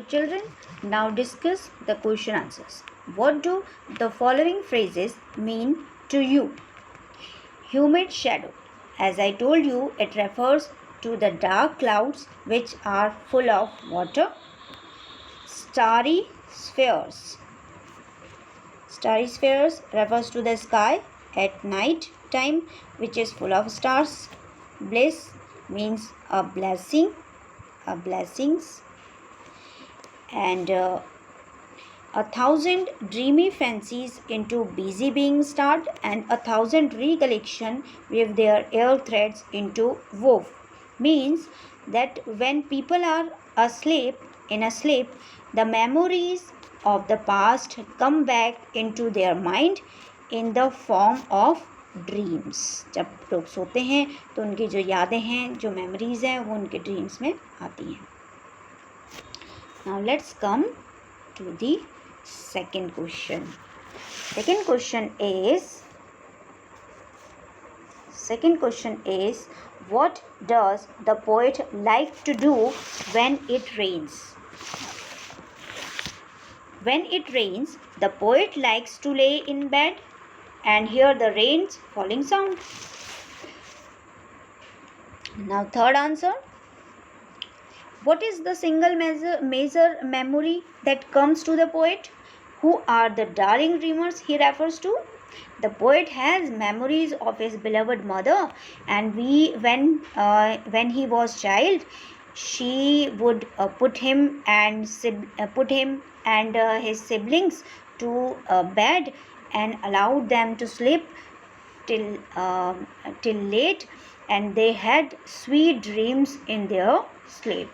children, now discuss the question answers. What do the following phrases mean to you? Humid shadow. As I told you, it refers to the dark clouds which are full of water. Starry spheres. Starry spheres refers to the sky at night time which is full of stars. Bliss means a blessing, blessings. And 1,000 dreamy fancies into busy being start, and 1,000 recollection with their air threads into wove. Means that when people are asleep, the memories of the past come back into their mind in the form of dreams. जब लोग सोते हैं तो उनकी जो यादें हैं, जो मेमोरीज हैं, वो उनके ड्रीम्स में आती हैं. Now let's come to the second question. Second question is what does the poet like to do when it rains? When it rains, the poet likes to lay in bed and hear the rain's falling sound. Now third answer. What is the single major memory that comes to the poet? Who are the darling dreamers he refers to? The poet has memories of his beloved mother, and when he was child, she would put him and his siblings to bed and allowed them to sleep till late, and they had sweet dreams in their sleep.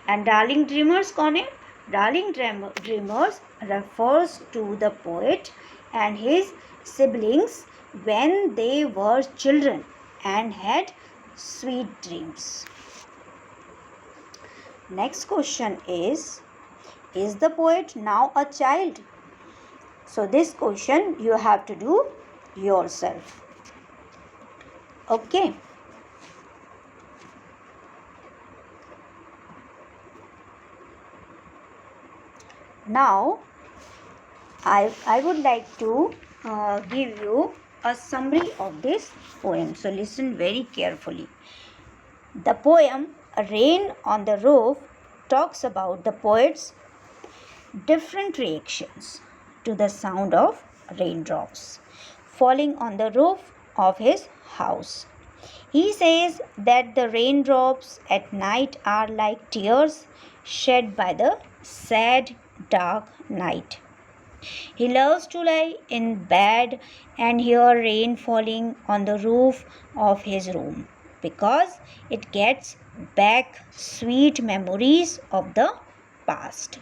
And darling dreamers कौन है? Darling dreamers refers to the poet and his siblings when they were children and had sweet dreams. Next question is the poet now a child? So this question you have to do yourself. Okay. Now I would like to give you a summary of this poem. So listen very carefully. The poem Rain on the Roof talks about the poet's different reactions to the sound of raindrops falling on the roof of his house. He says that the raindrops at night are like tears shed by the sad, dark night. He loves to lie in bed and hear rain falling on the roof of his room because it gets back sweet memories of the past.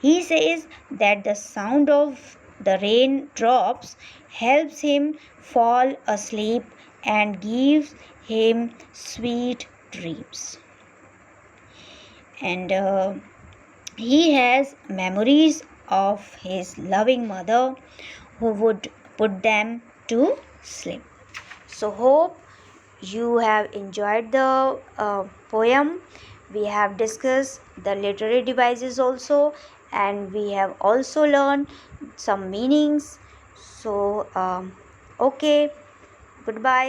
He says that the sound of the raindrops helps him fall asleep and gives him sweet dreams. And he has memories of his loving mother who would put them to sleep. So hope you have enjoyed the poem. We have discussed the literary devices also, and we have also learned some meanings. So okay, goodbye.